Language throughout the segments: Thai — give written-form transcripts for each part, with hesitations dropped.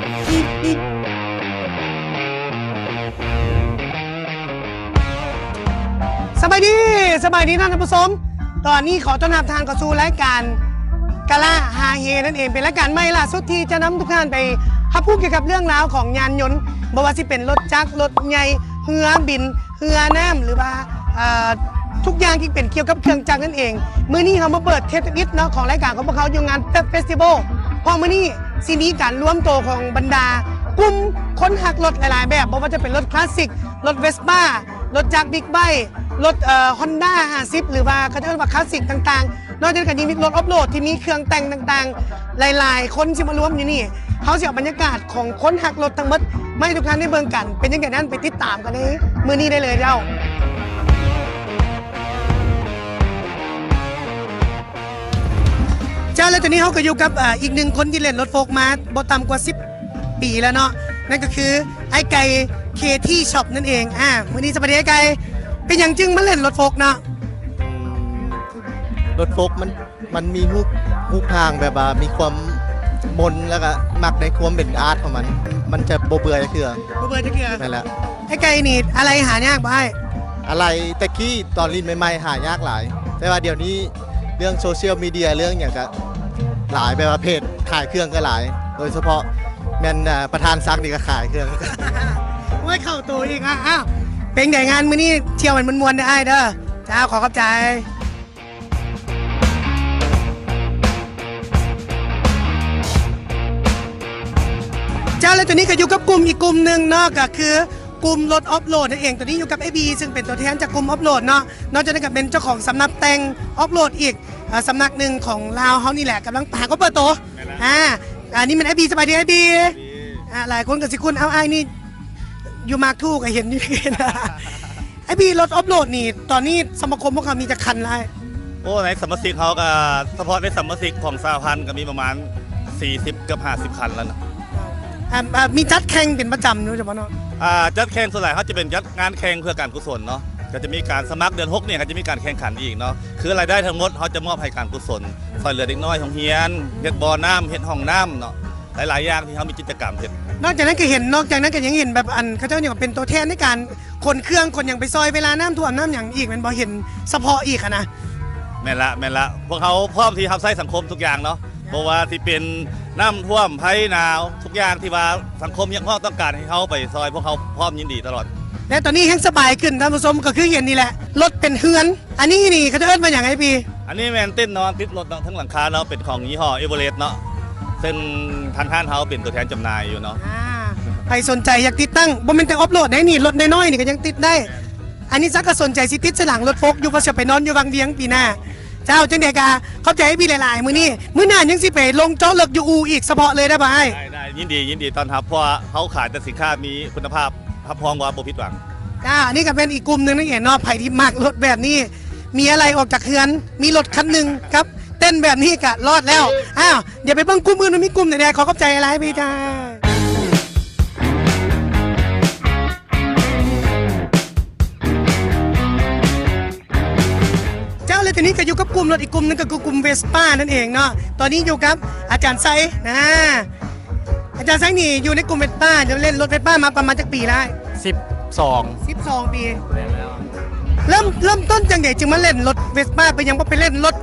สบายดีท่านผู้ชมตอนนี้ขอต้อนรับทานเข้าสู่รายการกะละฮาเฮนั่นเองเป็นรายการใหม่ล่าสุดที่จะนำทุกท่านไปฮับพูดเกี่ยวกับเรื่องราวของยานยนต์บ่ว่าสิเป็นรถจักรรถใหญ่เรือบินเรือน้ำหรือว่าทุกอย่างที่เป็นเกี่ยวกับเครื่องจักรนั่นเองมื้อนี้เรามาเปิดเทปนิดเนาะของรายการของพวกเขาอยู่งานเฟสติวัลเพราะมื้อนี้ซีมีการรวมตัวของบรรดากลุ่มคนหักรถหลายๆแบบบ่ว่าจะเป็นรถคลาสสิกรถเวสป้ารถจักรบิ๊กไบค์รถฮอนด้า50หรือว่าเขาเรียกว่าคลาสสิกต่างๆนอกจากนี้มีรถออฟโรดที่มีเครื่องแต่งต่างๆหลายๆคนที่มารวมอยู่นี่เขาจะเอาบรรยากาศของคนหักรถทั้งหมดไม่ทุกท่านได้เบิ่งกันเป็นยังไงนั้นไปติดตามกันในมื้อนี้ได้เลยเจ้าแล้วตอนนี้เขาก็อยู่กับอีกหนึ่งคนที่เล่นรถโฟล์กมาบ่ต่ำกว่า10 ปีแล้วเนาะนั่นก็คือไอ้ไก่เคที่ช็อปนั่นเองมื้อนี้สวัสดีไอ้ไก่เป็นอย่างจึงมาเล่นรถโฟล์กเนาะรถโฟล์กมันมีฮุกทางแบบว่ามีความมนแล้วก็มักในความเป็นอาร์ตของมันจะโบเบื่อจะเกลือนั่นแหละไอ้ไก่นี่อะไรหายากบ่อะไรแต่กี้ตอนลินใหม่ๆหายากหลายแต่ว่าเดี๋ยวนี้เรื่องโซเชียลมีเดียเรื่องอย่างก็หลายแบบว่าเพจขายเครื่องก็หลายโดยเฉพาะแมนประธานซักนี่ก็ขายเครื่องไม่เข้าตัวอีกอ้าวเป็นไงงานมื้อนี้เที่ยวมันมวนได้เด้อเจ้าขอขอบใจเจ้าแล้วตัวนี้ก็อยู่กับกลุ่มอีกกลุ่มหนึ่งเนาะก็คือกลุ่มรถออฟโรดนั่นเองตัวนี้อยู่กับไอบีซึ่งเป็นตัวแทนจากกลุ่มออฟโรดเนาะนอกจากนั้นก็เป็นเจ้าของสำนักแต่งออฟโรดอีกสำนักหนึ่งของลาวเขานี่แหละกำลังหาก็เปิดตัวนี่มันไอบีสบายดีไอบีหลายคนกับสิคุณเอาไอ้นี่อยู่มากทูกเห็นอยู่ไอบีรถออฟโรดนี่ตอนนี้สมาคมพวกเขามีจะคันไรโอ้ในสมาชิกเขาก็เฉพาะในสมาชิกของ3,000ก็มีประมาณ40เกือบ50คันแล้วนะมีจัดแข่งเป็นประจำนู้นเฉพาะเนาะจัดแข่งส่วนใหญ่เขาจะเป็นจัดงานแข่งเพื่อการกุศลเนาะก็จะมีการสมัครเดือน6เนี่ยเขาจะมีการแข่งขันอีกเนาะคือรายได้ทั้งหมดเขาจะมอบให้การกุศลซอยเหลือเด็กน้อยของเฮียนเฮ็ดบ่อน้ำเฮ็ดห้องน้ำเนาะหลายๆอย่างที่เขามีกิจกรรมเฮ็ดนอกจากนั้นก็ยังเห็นแบบเขาเจ้าเนี่ยเป็นตัวแทนในการคนเครื่องคนอย่างไปซอยเวลาน้ำท่วมน้ำอย่างอีกมันบ่เห็นเฉพาะอีกนะแม่ละพวกเขาพร้อมที่ทำใช้สังคมทุกอย่างเนาะเพราะว่าที่เป็นน้ำท่วมภัยหนาวทุกอย่างที่ว่าสังคมยังต้องการให้เขาไปซอยพวกเขาพร้อมยินดีตลอดและตอนนี้แห้งสบายขึ้นท่านผู้ชมก็คือเห็นนี่แหละรถเป็นเฮือนอันนี้นี่เขาจะเอิ้นมาอย่างไรพี่อันนี้แมนเต้นนอนติดรถทั้งหลังคาเนาะเป็นของยี่ห้อเอเวอเรสต์เนาะซึ่งทางห้างเขาเป็นตัวแทนจำหน่ายอยู่เนาะใครสนใจอยากติดตั้งบ่เป็นแต่ออฟโรดได้นี่รถน้อยๆนี่ก็ยังติดได้อันนี้ซักก็สนใจสิติดสลังรถโฟล์กอยู่ว่าจะไปนอนอยู่วังเวียงปีหน้าเจ้าจังเด็กเข้าใจให้พี่หลายๆมื้อหน้ายังสิไปลงเจาะเลิกอยู่อูอีกเฉพาะเลยได้ป่ะได้ยินดีตอนรับเพราะเขาขายแต่สินค้ามีคุณภาพทับพองว่าบ่ผิดหวังนี่ก็เป็นอีกกลุ่มหนึ่งนั่นเองเนาะไผ่ที่มักรถแบบนี้มีอะไรออกจากเฮือนมีรถคันหนึ่งครับเต้นแบบนี้ก็รอดแล้วเดี๋ยวไปเบิ่งกลุ่มอื่นมีกลุ่มไหนๆขอขอบใจอะไรพี่จ้าทีนี้ก็อยู่กับกลุ่มรถอีกกลุ่มนึงก็คือกลุ่มเวสป้านั่นเองเนาะตอนนี้อยู่กับอาจารย์ไซอาจารย์ไซนี่อยู่ในกลุ่มเวสป้าจะเล่นรถเวสป้ามาประมาณจักปีแล้ว12 ปีเริ่มต้นจังไงจึงมาเล่นรถเวสป้าไปยังว่าไปเล่นรถ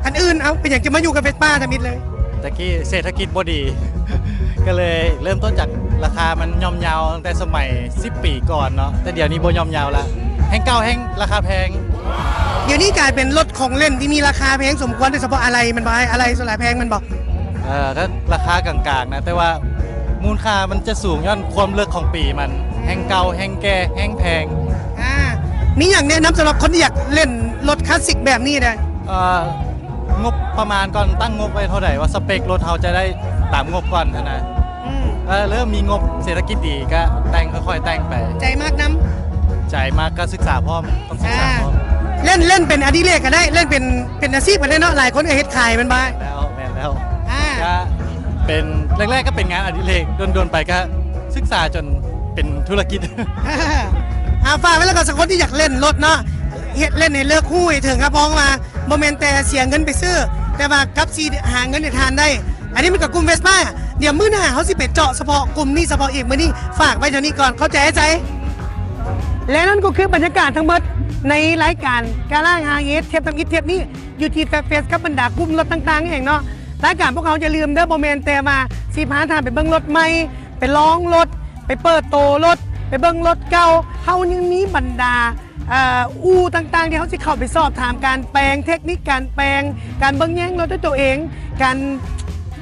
อันอื่นไปยังจะมาอยู่กับเวสป้าทมิดเลยตะกี้เศรษฐกิจบ่ดีก็เลยเริ่มต้นจากราคามันย่อมเยาวตั้งแต่สมัย10 ปีก่อนเนาะแต่เดี๋ยวนี้บ่ย่อมเยาวละแห้งเก่าแห้งราคาแพงเดี๋ยวนี้กลายเป็นรถของเล่นที่มีราคาแพงสมควรโดยเฉพาะอะไรมันบอกอะไรส่วนใหญ่แพงมันบอกถ้าราคากลางๆนะแต่ว่ามูลค่ามันจะสูงย้อนความเลิกของปีมันแห้งเก่าแห้งแก่แห้งแพงมีอย่างแนะนำสำหรับคนที่อยากเล่นรถคลาสสิกแบบนี้เลยงบประมาณก่อนตั้งงบไว้เท่าไหร่ว่าสเปครถเขาจะได้ตามงบก่อนนะเริ่มมีงบเศรษฐกิจดีก็แต่งค่อยๆแต่งไปใจมากน้ำใจมากก็ศึกษาพร้อมต้องศึกษาพร้อมเล่นเป็นอดิเรกก็ได้เล่นเป็นอาชีพก็ได้เนาะหลายคนก็เฮ็ดขายมันบ้างแล้วก็เป็นแรกๆก็เป็นงานอดิเรกโดนไปก็ศึกษาจนเป็นธุรกิจฝากไว้แล้วก็สักคนที่อยากเล่นรถเนาะเล่นในเลิกหุ้ยถึงครับพ้องมาโมเมนต์แต่เสียเงินไปซื้อแต่ว่ากับซีหาเงินในทานได้อันนี้มันกับกลุ่มเวสป้า เดี๋ยวมื้อหน้าเขาสิไปเจาะเฉพาะกลุ่มนี้เฉพาะอีกมื้อนี้ฝากไว้เท่านี้ก่อนเข้าใจใจ และนั่นก็คือบรรยากาศทั้งหมดในรายการกาล่าฮาเฮดเทปทำอิทเทปนี้อยู่ที่แฟร์เฟสกับบรรดากลุ่มรถต่างๆเองเนาะรายการพวกเขาจะลืมเด้อโมเมนแต่มาสีพาทานไปเบิ้งรถใหม่ไปลองรถไปเปิดโตรถไปเบิ้งรถเก่าเขายังมีบรรดาอู่ต่างๆที่เขาจะเข้าไปสอบถามการแปลงเทคนิคการแปลงการเบิ้งแย้งรถด้วยตัวเองการ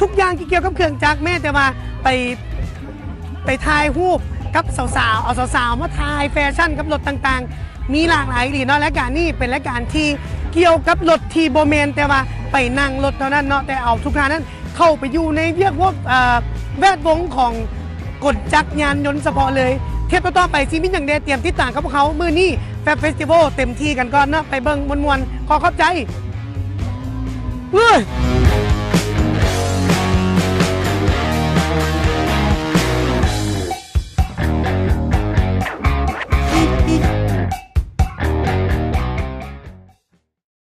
ทุกอย่างที่เกี่ยวกับเครื่องจักรแม้แต่ว่าไปถ่ายรูปกับสาวๆเอาสาวๆมาถ่ายแฟชั่นกับรถต่างๆมีหลากหลายดีเนาะและการนี้เป็นรายการที่เกี่ยวกับรถทีโบเมนแต่ว่าไปนั่งรถเท่านั้นเนาะแต่เอาทุกท่านนั้นเข้าไปอยู่ในเรียกว่าแวดวงของกฎจักรยานยนต์เฉพาะเลยเทปต่อไปซีมิอย่างเดเตรียมติดต่างกับพวกเขามือนี้แฟร์เฟสติวัลเต็มที่กันก่อนเนาะไปเบิ่งมวนๆขอขอบใจเฮ้ย